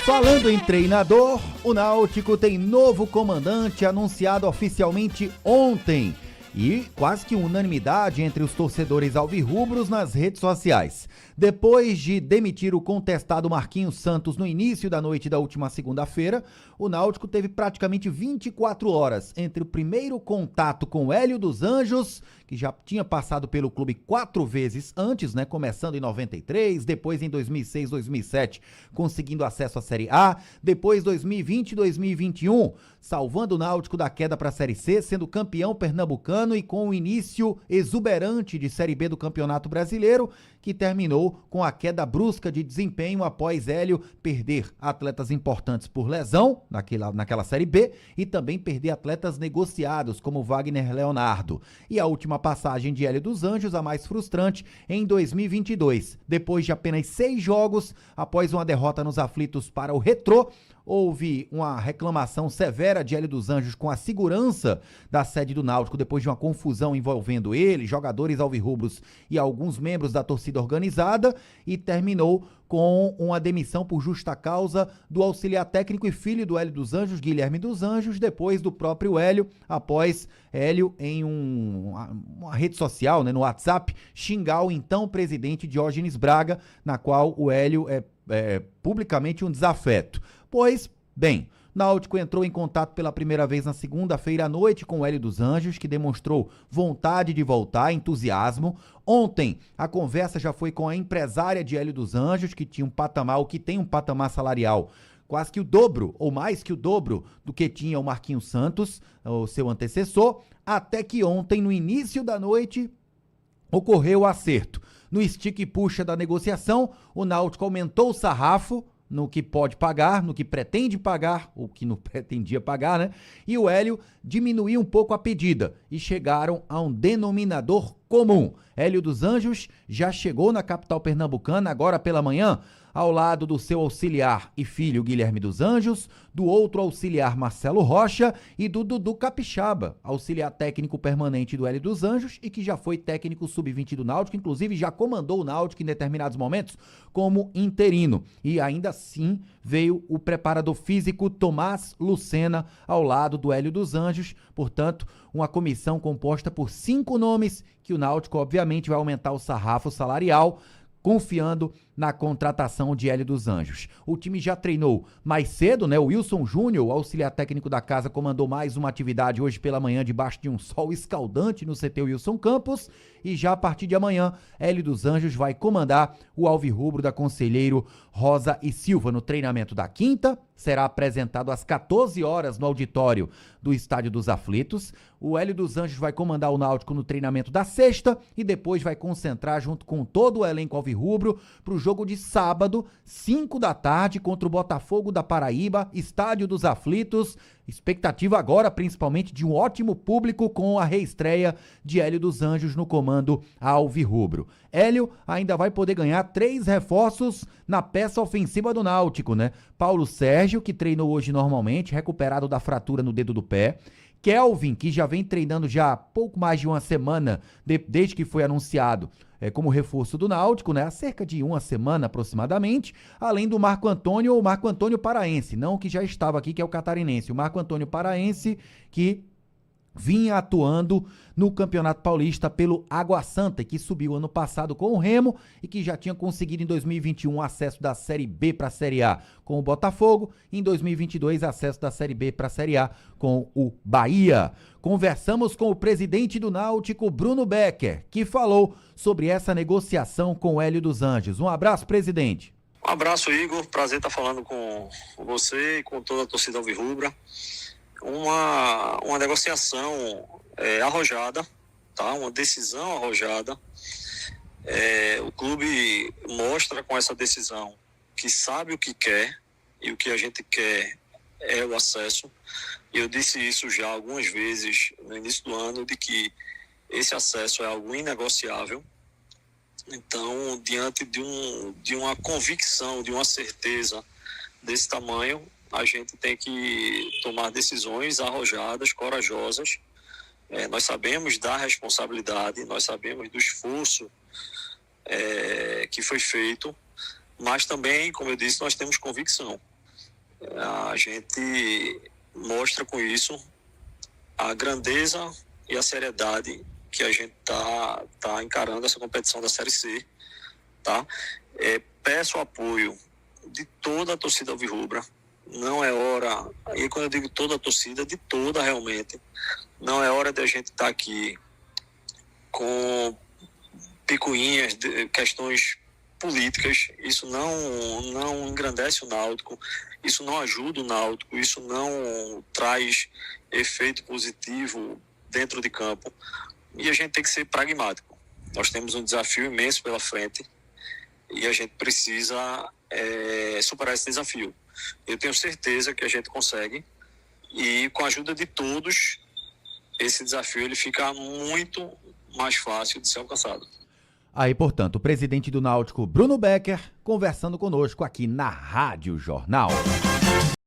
Falando em treinador, o Náutico tem novo comandante anunciado oficialmente ontem. E quase que unanimidade entre os torcedores alvirrubros nas redes sociais. Depois de demitir o contestado Marquinhos Santos no início da noite da última segunda-feira, o Náutico teve praticamente 24 horas entre o primeiro contato com o Hélio dos Anjos, que já tinha passado pelo clube 4 vezes antes, né, começando em 93, depois em 2006, 2007, conseguindo acesso à Série A, depois 2020 e 2021, salvando o Náutico da queda para a Série C, sendo campeão pernambucano e com o início exuberante de Série B do Campeonato Brasileiro, que terminou com a queda brusca de desempenho após Hélio perder atletas importantes por lesão naquela Série B e também perder atletas negociados como Wagner Leonardo. E a última passagem de Hélio dos Anjos, a mais frustrante, em 2022. Depois de apenas 6 jogos, após uma derrota nos aflitos para o Retrô, houve uma reclamação severa de Hélio dos Anjos com a segurança da sede do Náutico depois de uma confusão envolvendo ele, jogadores alvirrubros e alguns membros da torcida organizada, e terminou com uma demissão por justa causa do auxiliar técnico e filho do Hélio dos Anjos, Guilherme dos Anjos, depois do próprio Hélio, após Hélio em uma rede social, né, no WhatsApp, xingar o então presidente Diógenes Braga, na qual o Hélio é publicamente um desafeto. Pois, bem, Náutico entrou em contato pela primeira vez na segunda-feira à noite com o Hélio dos Anjos, que demonstrou vontade de voltar, entusiasmo. Ontem, a conversa já foi com a empresária de Hélio dos Anjos, que tem um patamar salarial quase que o dobro, ou mais que o dobro, do que tinha o Marquinhos Santos, o seu antecessor, até que ontem, no início da noite, ocorreu o acerto. No estica e puxa da negociação, o Náutico aumentou o sarrafo no que pode pagar, no que pretende pagar, ou que não pretendia pagar, né? E o Hélio diminuiu um pouco a pedida e chegaram a um denominador comum. Hélio dos Anjos já chegou na capital pernambucana agora pela manhã, ao lado do seu auxiliar e filho Guilherme dos Anjos, do outro auxiliar Marcelo Rocha e do Dudu Capixaba, auxiliar técnico permanente do Hélio dos Anjos e que já foi técnico sub-20 do Náutico, inclusive já comandou o Náutico em determinados momentos como interino. E ainda assim veio o preparador físico Tomás Lucena ao lado do Hélio dos Anjos, portanto, uma comissão composta por 5 nomes que o Náutico obviamente vai aumentar o sarrafo salarial, confiando na contratação de Hélio dos Anjos. O time já treinou mais cedo, né? O Wilson Júnior, o auxiliar técnico da casa, comandou mais uma atividade hoje pela manhã debaixo de um sol escaldante no CT Wilson Campos, e já a partir de amanhã, Hélio dos Anjos vai comandar o alvirrubro da Conselheiro Rosa e Silva no treinamento da quinta. Será apresentado às 14 horas no auditório do Estádio dos Aflitos. O Hélio dos Anjos vai comandar o Náutico no treinamento da sexta e depois vai concentrar junto com todo o elenco alvirrubro para o jogo de sábado, 5 da tarde, contra o Botafogo da Paraíba, Estádio dos Aflitos. Expectativa agora, principalmente, de um ótimo público com a reestreia de Hélio dos Anjos no comando alvirrubro. Hélio ainda vai poder ganhar 3 reforços na peça ofensiva do Náutico, né? Paulo Sérgio, que treinou hoje normalmente, recuperado da fratura no dedo do pé. Kelvin, que já vem treinando já há pouco mais de uma semana, desde que foi anunciado como reforço do Náutico, né? Há cerca de uma semana aproximadamente, além do Marco Antônio, ou Marco Antônio Paraense, não o que já estava aqui, que é o catarinense, o Marco Antônio Paraense, que vinha atuando no Campeonato Paulista pelo Água Santa, que subiu ano passado com o Remo e que já tinha conseguido em 2021 acesso da Série B para a Série A com o Botafogo, em 2022 acesso da Série B para a Série A com o Bahia. Conversamos com o presidente do Náutico, Bruno Becker, que falou sobre essa negociação com o Hélio dos Anjos. Um abraço, presidente. Um abraço, Igor. Prazer estar falando com você e com toda a torcida alvirrubra. Uma negociação arrojada, tá? Uma decisão arrojada. O clube mostra com essa decisão que sabe o que quer, e o que a gente quer é o acesso. Eu disse isso já algumas vezes no início do ano, de que esse acesso é algo inegociável. Então, diante de uma convicção, de uma certeza desse tamanho, a gente tem que tomar decisões arrojadas, corajosas, Nós sabemos da responsabilidade, nós sabemos do esforço que foi feito, mas também, como eu disse, nós temos convicção. A gente mostra com isso a grandeza e a seriedade que a gente tá encarando essa competição da Série C, tá? Peço o apoio de toda a torcida alvirrubra. Não é hora, e quando eu digo toda a torcida, de toda realmente, não é hora de a gente estar aqui com picuinhas, questões políticas. Isso não engrandece o Náutico, isso não ajuda o Náutico, isso não traz efeito positivo dentro de campo. E a gente tem que ser pragmático. Nós temos um desafio imenso pela frente e a gente precisa superar esse desafio. Eu tenho certeza que a gente consegue, e com a ajuda de todos, esse desafio ele fica muito mais fácil de ser alcançado. Aí, portanto, o presidente do Náutico, Bruno Becker, conversando conosco aqui na Rádio Jornal.